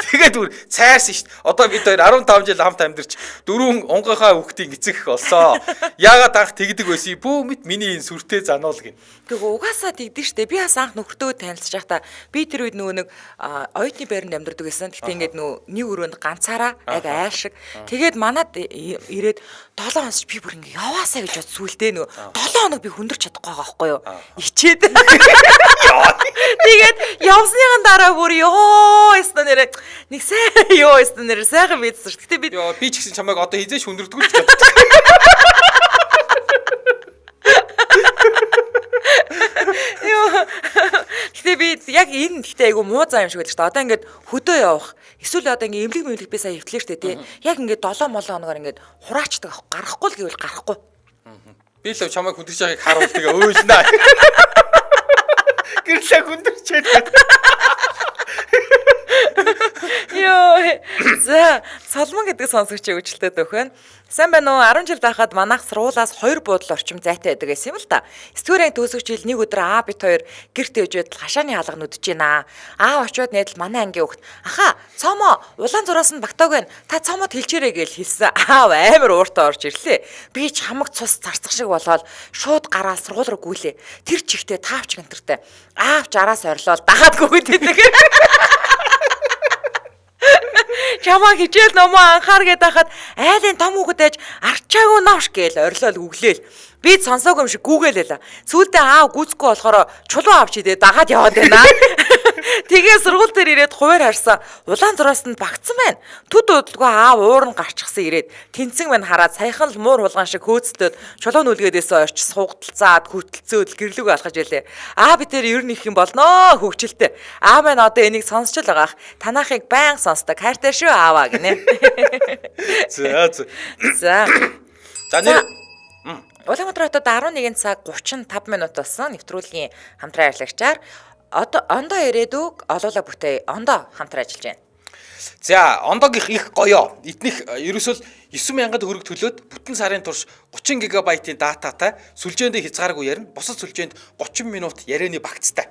Тэгээд үр цайрсан шүү дээ. Одоо бид хоёр 15 жил хамт амьдарч 4 унгахаа хүүхдийн эцэг болсон. Яагаад анх тэгдэг байсан бөөмит миний энэ сүртэй зануул гин. Тэгээ угаасаа тэгдэг шүү дээ. Би бас анх нөхөртөө танилцж байхдаа би тэр үед нөгөө нэг оюутны байранд амьдардаг байсан. Гэхдээ ингээд нөгөө нэг өрөөнд ганцаараа яг аашиг. Тэгээд манад ирээд 7 хоног би бүр ингээд яваасаа гэж бод сүулдэ нөгөө 7 хоног би хүндэрч чадахгүй байгаа байхгүй юу? Ичээд. Тэгээд явсныхан дараа бүр ёо эстэ нэрэ нэг сайн ёо эстэ нэрэ сайхан мэдсэн шүү. Гэтэ би ч гэсэн чамайг одоо хизээш хүндэрдэггүй л гэж. Гэтэ би яг энэ гэхдээ айгу муу зам юм шиг байдаг шүү дээ. Одоо ингээд хөдөө явах. Эсвэл одоо ингээд эмнэлэг би сая хөвтлээ штэ тий. Яг ингээд 7 хоногоор ингээд хураачдаг авах. Гарахгүй л гэвэл гарахгүй. Би л чамайг хүндэрч байгааг харуул тэгээ өөлнө. Гэрлээ хүндэрчээд. Йоо. За, Соломон гэдэг сонсогчийн үжилтэд өгөх. Сайн байна уу? 10 жил байхад манайх сургуулаас 2 буудлын орчим зайтай байдаг байсан юм л да. Студент төгсөгч хэл нэг өдөр бит хоёр гэрт ээжээд хашааны хаалга нүдэж байна. Очиод найдал манай ангийн хүүхд аха цомоо улаан зураас нь багтааг байна. Та цомоод хэлчээрэй гэж хэлсэн. Амар ууртаа орж ирлээ. Би ч хамаг цус зарцах шиг болоод шууд гараад сургууль руу гүйлээ. Тэр чихтэй таавч гэнтертэй. Аавч араас орилол дагаад гүгээд байдаг. чамаа хичээл номоо анхаар гээд байхад айлын том хүүхэд ээж арчаагүй навш гээл орилол үглээл. Би сонсоогүй юм шиг гүүгэлээ. Сүүлдээ аав гүцэхгүй болохоор чулуу авч идээ дагаад яваад байна. Тэгээ сургууль дээр ирээд хуваар харсан. Улаан зураас нь багцсан байна. Төд удалгүй аав уур нь гарчихсан ирээд тэнцэн мань хараад саяхан л муур хулган шиг хөөцлөөд чулуу нүлгээдээс орч сугдалцаад хүртэлцөөд гэрлүүг алхаж ялээ. Аа би тэр ер нь их юм болноо хөвгчлээ. Аа маань одоо энийг сонсч л байгаах. Танахыг байн сонсдог. Хайртай шүү ааваа гинэ. За. За нэр Улаанбаатар хотод 11 цаг 35 минут болсон нэвтрүүлгийн хамтран ажиллагчаар ондоо ирээдүг олоола бүтээ ондоо хамтран ажиллаж байна. За, ондоогийнх их гоёо. Эднийх ерөөсөл 9,000 төгрөг төлөөд бүтэн сарын турш 30 ГБ-ийн дататай сүлжээндээ хязгааргүй ярина. Бусад сүлжээнд 30 минут ярианы багцтай.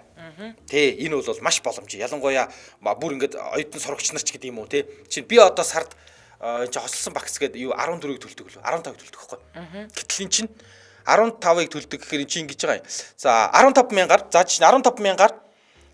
Тэ энэ бол маш боломжтой. Ялангуяа бүр ингээд оюутан сурагч нар ч гэдэг юм уу те. Чинь би одоо сард хослсон багц гэдэг юу 14-ийг төлдөг лөө 15-ыг төлдөг байхгүй. Гэтэл эн чинь 15-ыг төлдөг гэхээр эн чинь ингэж байгаа юм. За 15,000-аар за чинь 15,000-аар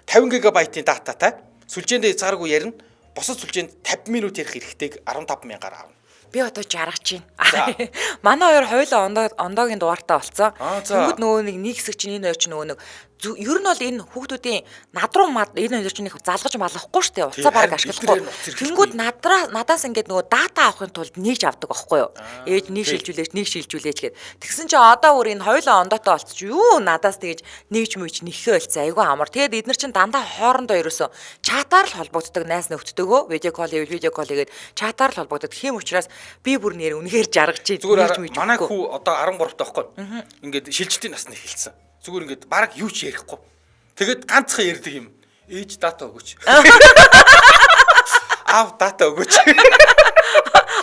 50 ГБ-ийн дататай сүлжээндээ хязгааргүй ярина. Бусад сүлжээнд 50 минут ярих эрхтэйг 15,000-аар авна. Би одоо жаргаж байна. Манай хоёр хоёулаа ондоогийн дугаартаа болцсон. Тэнгүүд нөгөө нэг хэсэг чинь энэ хоёр чинь нөгөө нэг ер нь бол энэ хүүхдүүдийн над руу энэ хоёр чинь их залгаж малахгүй штэ. Уцаа баг ашиглахгүй. Тэнгүүд надаас ингээд нөгөө дата авахын тулд нэгж авдаг байхгүй юу? Ээж нэг шилжүүлээч гэд. Тэгсэн чинь одоо өөр энэ хоёулаа ондоотой болчих юу надаас тэгэж нэгж мөж нэхээ болцсон. Айгүй амар. Тэгээд эднэр чинь дандаа хоорондоо ерөөсөө чатаар л холбогддог найс нөхдөдөгөө видео кол хийгээд чатаар л холбогддог. Тийм учраас би бүр нэр үнэхээр жаргаж чинь. Зүгээр манай хүү одоо 13 таахгүй. Ингээд шилжилтийн насны хэлсэн. Зүгээр ингээд бараг юу ч ярихгүй. Тэгээд ганцхан ярьдаг юм. Ээж дата өгөөч. Аав дата өгөөч.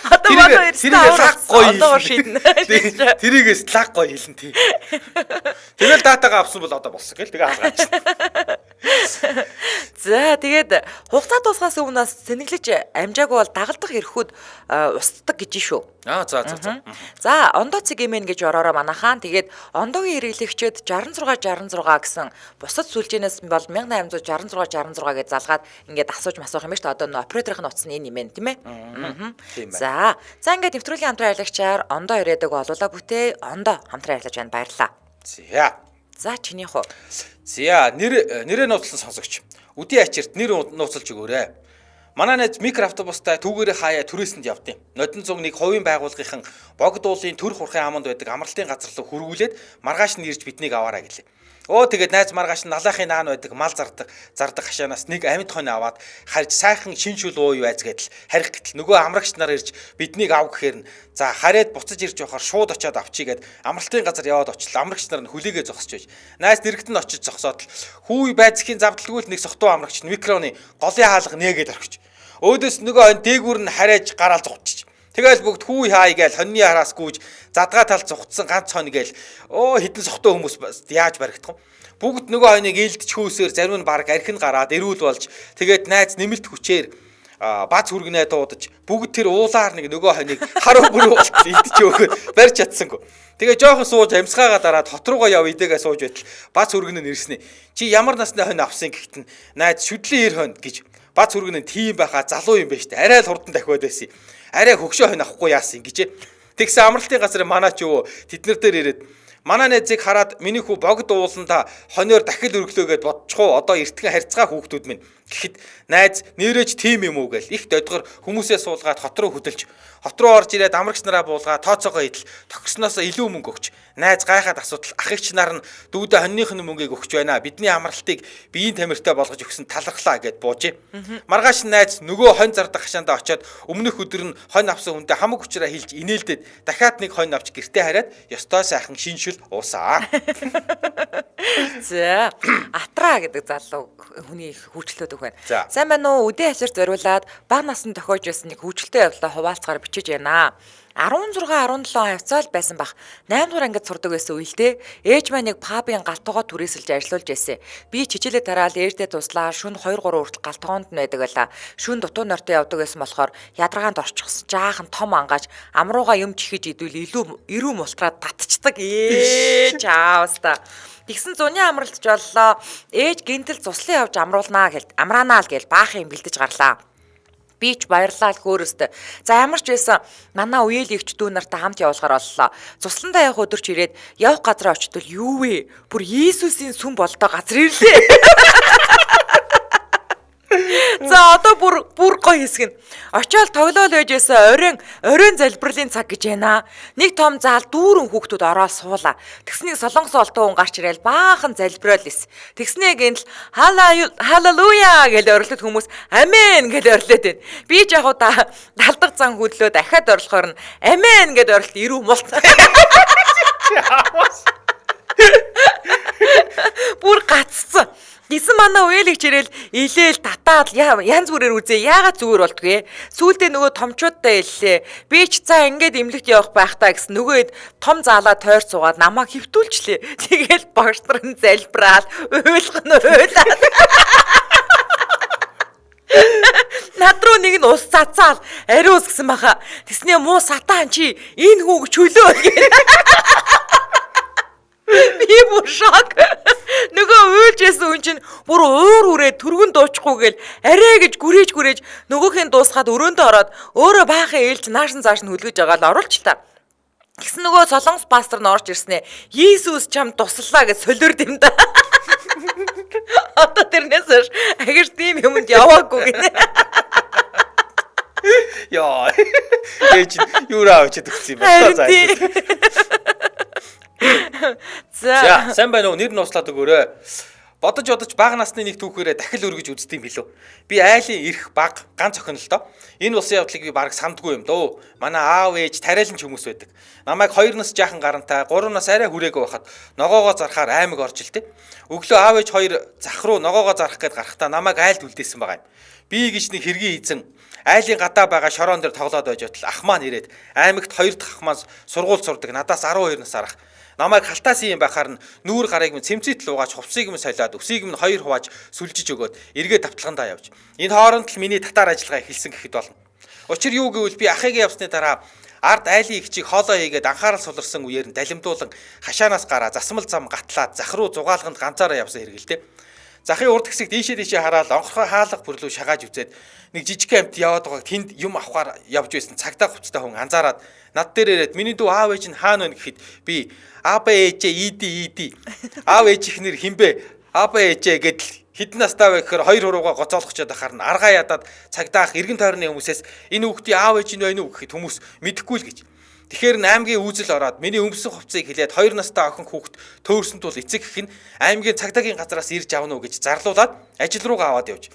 Одоо манай лаг гоё ондоо шийднэ. Тэрийгээс лаг гоё хэлэн тий. Тэгэл датагаа авсан бол одоо болсон гэл тэгээ хаалгаач. За тэгээд хугацаа дуусгаас өмнө сэнэглэж амжаагүй бол дагалдах эрхүүд устдаг гэж шүү. За. За ондоо цэгэмэн гэж ороороо манайхаан тэгээд ондоогийн хэрэглэгчэд 66 гэсэн бусад сүлжээнээс бол 1866 гэж залгаад ингээд асууж масуух юм ба шүү дээ. Одоо н операторын утас нь энэ юм байна тийм ээ. За ингээд нэвтрүүлгийн хамтран ажиллагчаар ондоо ирээдэг олуулаа бүтээ ондоо хамтран ажиллаж байна баярлаа. За чиний хуу. За нэрээ нууцлан сонсогч. Үдийн ачирт нэр нууцлж өгөөрэй. Манай найз микроавтобустай түүгээрээ хаяа түрээсэнд явдیں۔ Нодон 101 хувийн байгууллагын богд уулын төр хурхын аманд байдаг амралтын газар руу хөргүүлээд маргааш нь ирж биднийг аваарай гэлээ. Тэгээд найз маргааш нь налахын наан байдаг мал зардаг хашаанаас нэг амьд хонь аваад харж сайхан шинжүүл ууй байц гэдэл харих гэтэл нөгөө амрагч нар ирж биднийг ав гэхээр нь за хараад буцаж ирж явахаар шууд очиод авчигээд амралтын газар яваад очлоо. Амрагч нар нь хүлээгээ зогсож байж. Найз нэрэгт нь очиж зогсоод л хүү байцхийн завдалгүй л нэг сохтуу амрагч нь микроны голын хаалга нээгээд орхиж. Өөдөөс нөгөө хонь дээгүүр нь хараад гараал зогтчих. Тэгэл бүгд хүү хаа гээл хоньны хараас гүйж задгаа тал зугтсан ганц хонь гээл хитэн сохтой хүмүүс яаж баригдах вэ? Бүгд нөгөө хоньыг ээлдч хөөсөөр зарим нь баг архин гараад эрүүл болж тэгээд найз нэмэлт хүчээр бац хүргэнэ дуудаж бүгд тэр уулаар нэг нөгөө хоньыг харуу бүрүү болтол илдэж өөхөд барьж чадсангүй. Тэгээ жоохон сууж амьсгаагаа дараад хот руугаа яв идэгээ сууж байтал бац хүргэнэ нэрснэ. Чи ямар насны хонь авсан гэхтэн найз шүдлийн ир хонь гэж бац хүргэнэ тийм байхаа залуу юм байна штэ. Арай л хурдан дахиад байсан. Арай хөгшөө хонь авахгүй яасан гэж. Тэгсэн амралтын газар манай ч юу тэднэр дээр ирээд манай найзыг хараад миний хүү богд ууланда хониор дахил өргөлөөгээд бодчихоо одоо эртхэн харьцгаа хүүхдүүд минь гэхэд найз нэрэж тийм юм уу гэл их додгор хүмүүсээ суулгаад хот руу хөдөлж хот руу орж ирээд амрагч нараа буулгаад тооцоогоо идэл тогсноосоо илүү мөнгө өгч найз гайхаад асуудал ах эгч нар нь дүүдэ хоньныхны мөнгийг өгч байна бидний амралтыг биеийн тамиртай болгож өгсөн талархлаа гэд буужээ. Маргааш найз нөгөө хонь зардаг хашаандаа очиод өмнөх өдөр нь хонь авсан хүнтэй хамаг учраас хэлж инээлдээд дахиад нэг хонь авч гэртээ хараад ёстой сайхан шинжил уусаа. За Атра гэдэг залуу хүний хүүчлөөд өгөх байна. Сайн байна уу? Үдийн ачаар зориулаад бага насны тохиож байсан нэг хүүчлэлтэй явдлаа хуваалцгаар бичиж байна. 16-17 хавцаал байсан бах 8 дугаар ангид сурдаг байсан үедээ ээж маань нэг пабын галтгоо түрээсэлж ажиллаж байсан. Би чичээлээ тараал ээждээ туслаа шөнө 2-3 хүртэл галтгоонд нь байдаг байлаа. Шөнө дутуу нортой явдаг байсан болохоор ядаргаанд орчихсон. Жаахан том ангааж амрууга юм чихэж идвэл илүү эрүү мултраад татчихдаг. Ээж аавста. Тэгсэн зуны амралтж боллоо. Ээж гинтэл цуслан явж амруулнаа гэлт. Амраанаа л гээл баахан юм бэлдэж гарлаа. Би ч баярлалаа хөөрөстэй. За ямар ч байсан манай үеэлэгч дүү нартай хамт явуулахаар боллоо. Цусландаа явах өдөр ч ирээд явах газраа очтол юу вэ? Бүр Иесусийн сүм болдоо газар ирлээ. За одоо бүр гоё хэсэг нь. Очоод тоглоол байж байсан оройн залбирлын цаг гэж байна. Нэг том заал дүүрэн хүүхдүүд ороод суула. Тэгснийг солонгос олдоо хүн гарч ирээл баахан залбирал ис. Тэгснээ гэнэл халелуя гэж орилдог хүмүүс амен гэж орилоод байна. Би ч яг удаа талдаг зан хөдлөө дахиад орлохоор нь амен гэж орилт ирүү мулт. Бүр гацсан. Гисэн манай үеэлэгч ирээл илээл татаад янз бүрээр үзээ яагаад зүгээр болтгүй. Сүүлдээ нөгөө томчуудтай хэллээ. Би ч цаа ингээд эмнэлэгт явах байх таа гэсэн нөгөөд том заалаа тойр суугаад намайг хөвтүүлчлээ. Тэгэл багш нар нь залбираал уйлаад. Над руу нэг нь ус цацаал ариус гэсэн баха. Тэснээ муу сатан чи энэ хүүг чөлөө гэх. Би бүр шок. Нөгөө уйлжсэн хүн чинь бүр уур үрээ түргэн дуучхгүйгээл арай гэж гүрээж нөгөөхний дуусгаад өрөөндөө ороод өөрөө баахан ээлж наашин цааш нь хөлгөж байгаа л оруулчлаа. Тэгсэн нөгөө солонгос пастор нь орж ирснэ. Иесус чам туслалаа гэж солиорд юм да. Одоо тэрнээс агаш тийм юмд яваагүй гинэ. Яа. Ээж юураа авчид өгсөн юм байна заа. За сайн байна уу? Нэр нь услаад өгөөрэй. Бодож бага насны нэг түүхээрээ дахил өргөж үздэм билүү. Би айлын эрх баг ганц охин л доо. Энэ улсын явдлыг би бараг сандгүй юм дөө. Манай аав ээж тариаланч хүмүүс байдаг. Намайг 2 нас жаахан гарантай 3 нас арай хүрээгүй байхад ногоогоо зарахаар аймаг орж илтэй. Өглөө аав ээж 2 зах руу ногоогоо зарах гээд гарахтаа намайг айлд үлдээсэн байгаа юм. Би гэж нэг хэргийн эзэн айлын гадаа байгаа шороон дээр тоглоод байж отол ах маань ирээд аймагт 2 дахь ах маань сургууль сурдаг. Надаас 12 нас арах. Намайг халтаас юм байхаар нь нүүр гарыг минь цэмцэт л угааж хувцсыг минь солиод өсийг минь 2 хувааж сүлжиж өгөөд эргээ давталгандаа явж. Энэ хооронд л миний татар ажиллагаа эхэлсэн гэхэд болно. Учир юу гэвэл би ахыгаа явсны дараа ард айлын ихчийг хоолоо хийгээд анхаарал суларсан үеэр нь далимдуулан хашаанаас гараа засмал зам гатлаад зах руу зугаалганд ганцаараа явсан хэргэлтэй. Захын урд хэсэг дийшээ хараад онгорхой хаалга бүрлүү шагааж үзээд нэг жижиг амт яваад байгааг тэнд юм авахаар явж байсан цагтаа хувцтай хүн анзаараад над дээр ирээд миний дүү аав ээж нь хаана вэ гэхэд би аба ээжээ иди аав ээж ихнэр хинбэ аба ээжээ гэдэл хідэн настаа вэ гэхээр 2 хуруугаа гоцоолгочод ахаар нь аргаа ядаад цагдаах эргэн тойрны хүмүүсээс энэ хүүхдийн аав ээж нь байна уу гэхэд хүмүүс мэдэхгүй л гэж. Тэгэхээр аймгийн үүзэл ороод миний өмсөн хувцсыг хилээд 2 настай охин хүүхд төөрсөн тул эцэг гэх нь аймгийн цагдаагийн газраас ирж авна уу гэж зарлуулад ажил руугаа аваад явж.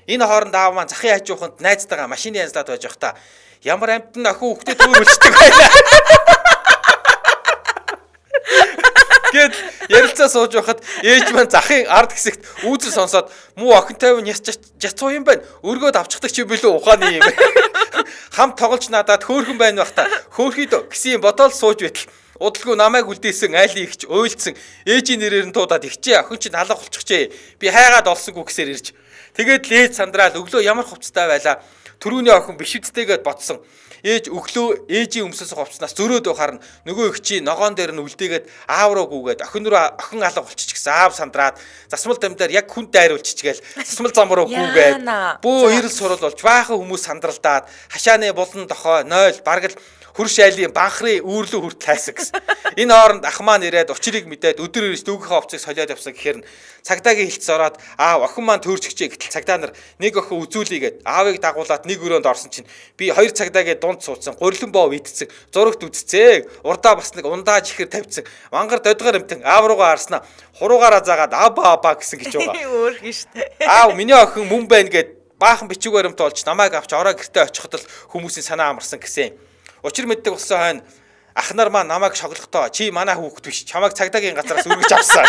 Энэ хооронд аав маань захын хажууханд найзтайгаа машины янзлаад байж байхдаа ямар амтан охин хүүхдэд өөр үлчдэг байна. Гэт ярилцаа сууж байхад ээж маань захын ард хэсэгт үүзэл сонсоод муу охинтой нь яцуу юм байна. Өргөөд авчихдаг чи билүү ухааны юм. Хамт тоглож надад хөөхөн байна бах та. Хөөхөд гэсэн юм бодоол сууж байтал удалгүй намайг үлдээсэн айлын ихч уйлдсан ээжийн нэрээр нь туудаад ихчээ охин чинь алга болчихжээ. Би хайгаад олсонгүй гэсээр ирж. Тэгээд л ээж сандраал өглөө ямар хувцастай байлаа. Төрүүний охин биш үсттэйгээд ботсон. Ээж өглөө ээжийн өмсөс хувцснаас зөрөөд байхаар нь нөгөө ихчийн ногоон дээр нь үлдээгээд аав руу гүгээд охин алга болчих гэсэн аав сандраад засмал дамдаар яг хүнтэй хариулчихгээл засмал зам руу гүгээд бөө ирэл сурал болж баахан хүмүүс сандралдаад хашааны булан дохой 0 бараг л хөрш айлын банхрын үүрлүү хүрт тайсан гэсэн. Энэ хооронд ах маань ирээд учрыг мэдээд өдөр ирж дүүгийнхээ овцыг солиод явсан гэхээр нь цагдаагийн хилцс ороод аав охин маань төөрчгчээ гэтэл цагдаа нар нэг охин үзүүлээгээд аавыг дагуулад нэг өрөөнд орсон чинь би 2 цагдаагийн дунд суудсан гурилан боо идцэн зурагт үзцээ урдаа бас нэг ундаа жихэр тавьсан мангар додгоор амтан аав руугаа харснаа хуруугаараа заагаад аба гэсэн гэж байгаа. Өөр гин штэ. Аав миний охин мөн байна гэд баахан бичиг баримт олж намайг авч ороо гэртээ очиход л хүмүүсийн санаа амарсан гэсэн. Учир мэддэг болсон хойно ах нар маань намайг шоглохдоо чи манай хүүхэд биш чамайг цагдаагийн газраас үргэж авсан.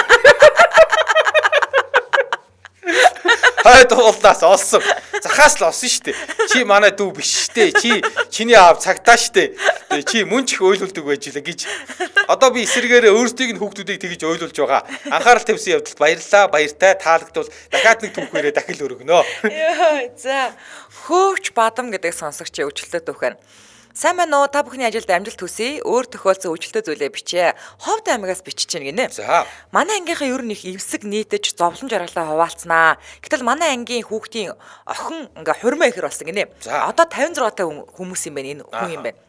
Хайд уулнаас олсон. Захаас л олсон штэ. Чи манай дүү биш штэ. Чиний аав цагдаа штэ. Чи мөн ч их ойлуулдаг байж лээ гэж. Одоо би эсэргээрээ өөрсдийг нь хүүхдүүдийг тэгж ойлуулж байгаа. Анхаарал тавьсан явдалд баярлалаа. Баяртай таалагдвал дахиад нэг түүхээрээ дахил өргөнө. Йоо, за хөөч бадам гэдэг сонсогчийн өвчлөлтөд үхэн. Сайн байна уу? Та бүхний ажилд амжилт хүсье. Өөр тохиолдсон үйлчлэлтэй зүйлээ бичээ. Ховд аймагаас бичиж чинь гинэ. За. Манай ангийнхаа ер нь их эвсэг нийтэж зовлон жаргалаа хуваалцнаа. Гэтэл манай ангийн хүүхдийн охин ингээ хурмаа ихэр болсон гинэ. Одоо 56 та хүмүүс юм байна энэ хүн юм байна.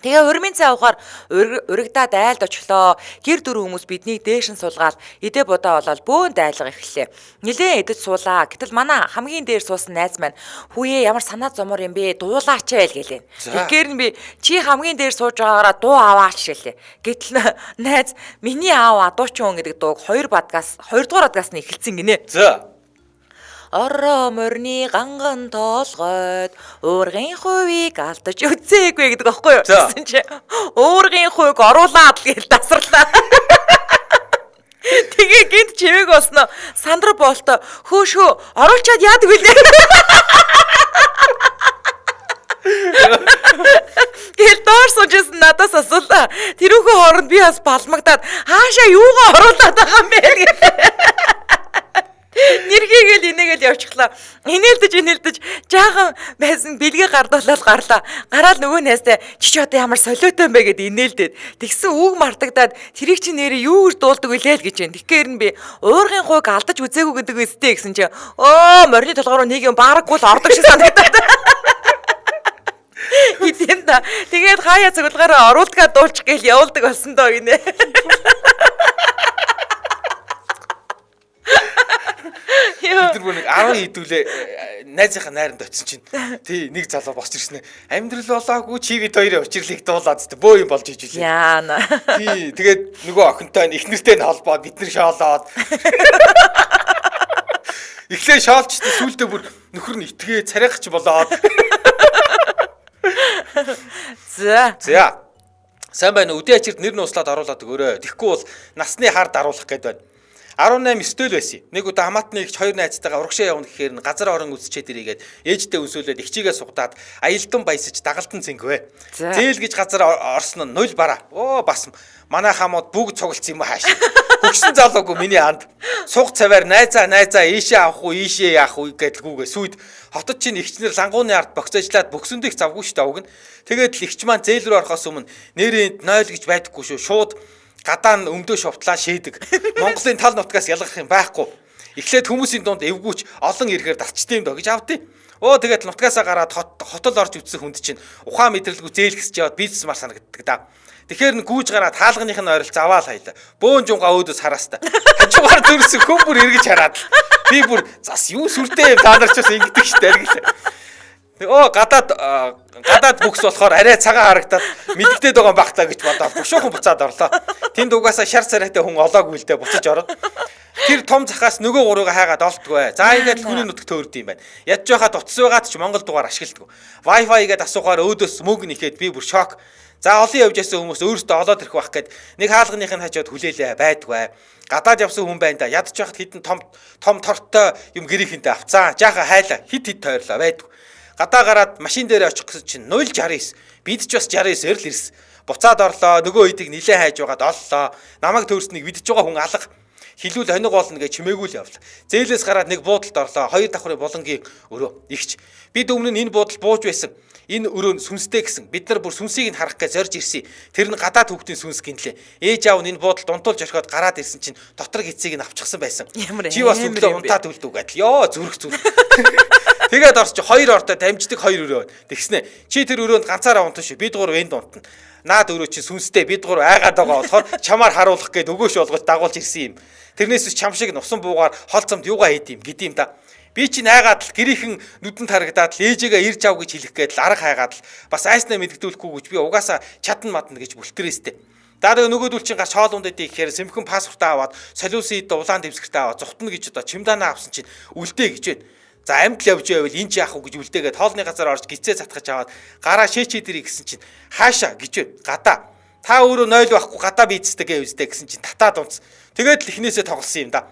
Тэгээ урмын цай авахаар урагдаад айлд очихлоо. Гэр дүр хүмүүс биднийг дээш нь суулгаад идэ бодоо болоод бөөн дайлга эхэллээ. Нилээн идэж суулаа. Гэтэл манай хамгийн дээр суусан найз маань хүүе ямар санаа зомор юм бэ? Дуулаач байл гэлээ. Тэгэхээр нь би чи хамгийн дээр сууж байгаагаараа дуу аваач гэлээ. Гэтэл найз миний аав адуучин гэдэг дууг 2 дугаар адгаас нь эхэлсэн гинэ. За. Ороо морны ганган тоолгойд уургын хувийг алдаж үзээгүй гэдэг аахгүй юу? Гэсэн чи уургын хувийг оруулаад л гэж тасарлаа. Тэгээ гинт чимээг болсноо Сандра болто хөөшөө оруулчаад яадаг вүлээ. Гэл доор суужсэн надаас асуулаа. Тэрүүхөө хооронд би бас балмагдаад хаашаа юугаа оруулаад байгаа юм бэ гэх. Нэрхийгэл инээгээл явчихлаа. Инээлдэж жаахан байсан бэлгээ гардуулаад гарлаа. Гараад нөгөө найстай чи одоо ямар солиотой юм бэ гэд инээлдээд. Тэгсэн үг мартагдаад тэрийг чи нэрээ юу гэж дуулдаг вүлээ л гэж байна. Тэгэхээр нь би уургын гуйг алдаж үзээгүй гэдэг үстэй гэсэн чи морины толгоор нэг юм баараггүй л ордог шиг санагдаад. Идэм да. Тэгээд хаяа цуглаараа оруулдгаа дуулчих гээл явуулдаг болсон доо гинэ. Тэр бүр нэг 10 хідүүлээ найзынхаа найранд очсон чинь тий нэг залуу босч ирсэн ээ. Амьдрал болоогүй чи бид хоёрын учирлыг дуулаад зү бөө юм болж иж үлээ. Яана. Тий тэгээд нөгөө охинтой их нэртэй нь холбоо бид нар шоолоод. Эхлээ шоолчтой сүултээ бүр нөхөр нь итгээ царайгач болоод. За. Сайн байна уу? Үдээ ачирд нэр нь услаад оруулаад өгөөрэй. Тэгэхгүй бол насны хард аруулах гээд байна. 18 стөл байсан. Нэг удаа хамаатны ихч 2 найзтайгаа урагшаа явна гэхээр нь газар орон үсчээд ирээгээд ээжтэй өнсөөлөд ихчигээ сугадаад аялдан баясаж дагалдан зингвэ. Зээл гэж газар орсон нь 0 бараа. Бас манай хамууд бүгд цуглцсан юм хааш. Хөгсөн залуугүй миний анд. Суг цаваар найзаа ийшээ авах уу ийшээ яах уу гэдэлгүйгээ сүйд хотод чинь ихчнэр лангууны ард богцоожлаад бөксөндөө их завгүй штэ уг нь. Тэгээд л ихч маань зээл рүү орохоос өмнө нэрээ 0 гэж байдаггүй шүү. Шууд гадаа нь өмдөө шовтлаа шийдэг. Монголын тал нутгаас ялгарх юм байхгүй. Эхлээд хүмүүсийн дунд эвгүүч олон ирэхээр дарчтай юм доо гэж авдээ. Тэгээд нутгаасаа гараад хотол орж үтсэн хүнд чинь ухаан мэдрэлгүй зээлгсэж яваад бизнес мар санагддаг да. Тэгэхээр гүүж гараад хаалганых нь ойролц аваал хайлаа. Бөөн жунгаа өөдөөс харааста. Хажуугаар дөрсөн хүн бүр эргэж хараад. Би бүр зас юу сүртэй юм та нар ч бас ингэдэг штэ аргэлээ. Гадаад бүкс болохоор арай цагаан харагдаад мэддэгдээд байгаа байх та гэж бодоод бушуухан буцаад орлоо. Тэнд угаасаа шар царайтай хүн олоогүй л дээ буцаж ороод. Тэр том захаас нөгөө гуруугаа хайгаад олддгүй. За ингээд хүний нутагт төөрд юм байна. Ядж байхад утас байгаад ч Монгол дугаар ашигладаг. Wi-Fi гээд асуухаар өөдөөс мөнгө нэхэд би бүр шок. За олон явж ясан хүмүүс өөрсдөө олоод ирэх байх гээд нэг хаалганых нь хажууд хүлээлээ байдгүй. Гадаад явсан хүн байна да. Ядж байхад хитэн том тортой юм гэрийнхэнтэй авцаа. Жааха хайлаа хит тойрлоо байдгүй. Гадаа гараад машин дээр очих гэсэн чинь 069. Бид ч бас 69-ээр л ирсэн. Буцаад орлоо. Нөгөө үеийг нилээ хайж байгаад оллоо. Намайг төрснгийг видэж байгаа хүн алга. Хилүүл хониг болно гэж чимээгүй л явлаа. Зээлээс гараад нэг буудалд орлоо. 2 давхрын булангийн өрөө. Игч. Бид өмнө нь энэ буудал бууж байсан. Энэ өрөө нь сүнстэй гэсэн. Бид нар бүр сүнсийг нь харах гэж зорж ирсэн. Тэр нь гадаад хүүхдийн сүнс гинлээ. Ээж аав нь энэ буудалд унтуулж орхиод гараад ирсэн чинь дотор гизийг нь авчихсан байсан. Чи бас өглөө унтаад үлдүү гэдэл. Йоо зүрх. Тэгээд орч 2 ортой дамждаг 2 өрөө. Тэгснэ. Чи тэр өрөөнд ганцаараа унтан шүү. Бид гур энд унтна. Наад өрөө чи сүнстэй бид гур айгаад байгаа болохоор чамаар харуулах гээд өгөөш болгож дагуулж ирсэн юм. Тэрнээс чам шиг нусан буугаар хол замд юугаа хийд юм гэдэм да. Би чинь айгаад л гэрийнхэн нүдэнд харагдаад л ээжээгээ ирж ав гэж хэлэх гээд л арга хайгаад л бас айснаа мэддэгдүүлэхгүй гэж би угаасаа чадна мадна гэж бүлтрээстэй. Дараа нөгөөдөл чинь гарч хоол ундад ихээр сэмхэн паспортаа аваад солиусын ид улаан дэвсгэртээ аваад зүхтна гэж одоо чемоданаа авсан чинь үлдээ гэж байна. За амьд л явж байвал энэ ч яах вэ гэж үлдээгээд хоолны газар орж гизээ цатгаж аваад гараа шээчээ дэрий гэсэн чинь хаашаа гэж байна. Гадаа. Та өөрөө 0 байхгүй гадаа бийцтэй гэвэстэй гэсэн чинь татаад унц. Тэгээд л ихнээсээ тоглосон юм да.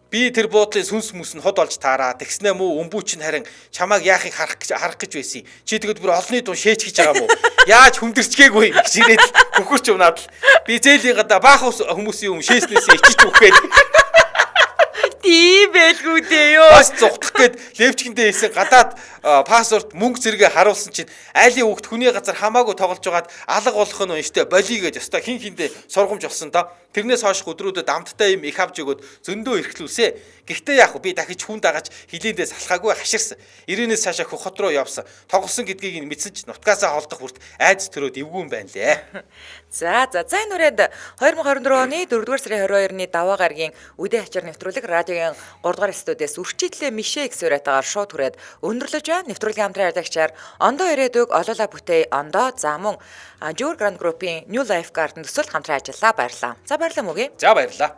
Би тэр буудлын сүнс мүс нь ход олж таараа. Тэгснэ мүү өмбүүч нь харин чамааг яахыг харах гэж байсан. Чи тэгэд бүр олонний дун шээч гэж байгаа мó. Яаж хүндэрчгээгүй гэж ирээд хөхөрч унаад л би зээлийн гадаа баах хүмүүсийн юм шээснээсээ ичиж үхгээд. Тийм байлгүй дээ ёо. Бас зугтах гээд левчгэндээ хэлсэн гадаад пассворд мөнгө зэрэгээ харуулсан чинь айлын хүүхд хүний газар хамаагүй тоглож байгаад алга болох нь өштэй болий гэж ёстой хин хиндэ сургамж болсон доо. Тэрнээс хойш өдрүүдэд амттай юм их авч өгөөд зөндөө эрхлүүлсэ. Гэхдээ яах вэ? Би дахиж хүн дагаж хилээдээ салхаагүй хаширсан. Ирээнээс цаашаа хот руу явсан. Тоглосон гэдгийг нь мэдсэн ч нутгаасаа холдох бүрт айдас төрөөд эвгүй юм байна лээ. За энэ үрээд 2024 оны 4-р сарын 22-ны даваа гарагийн үдээ ачаар нэвтрүүлэг радиогийн 3-р студиэс үрчитлээ Мишэ их суурайтаагаар шууд хүрээд өндөрлөж байна. Нэвтрүүлгийн хамтран ярдагчаар Ондоо ирээдүг олоола бүтээ Ондоо за мөн Жур Гранд группийн New Life Garden төсөл хамтран ажиллаа баярлаа. За баярлалаа мөгийн. За баярлалаа.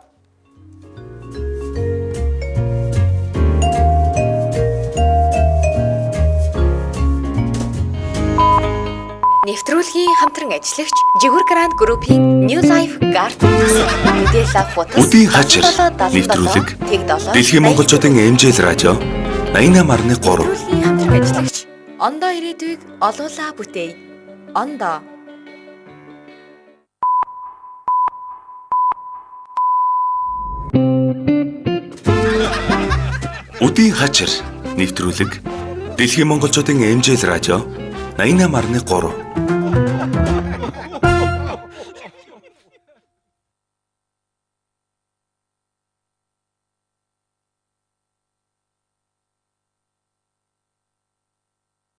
Нэвтрүүлгийн хамтран ажиллагч Жигүр Гранд группийн New Life Garden мэдээлэл авах Үдийн хачир нэвтрүүлэг Дэлхийн монголчуудын эмжэл радио 88.3 хамтран ажиллагч Ондоо ирээдүйг олоола бүтээе. Ондоо Үдийн хачир нэвтрүүлэг Дэлхийн монголчуудын эмжэл радио 88.3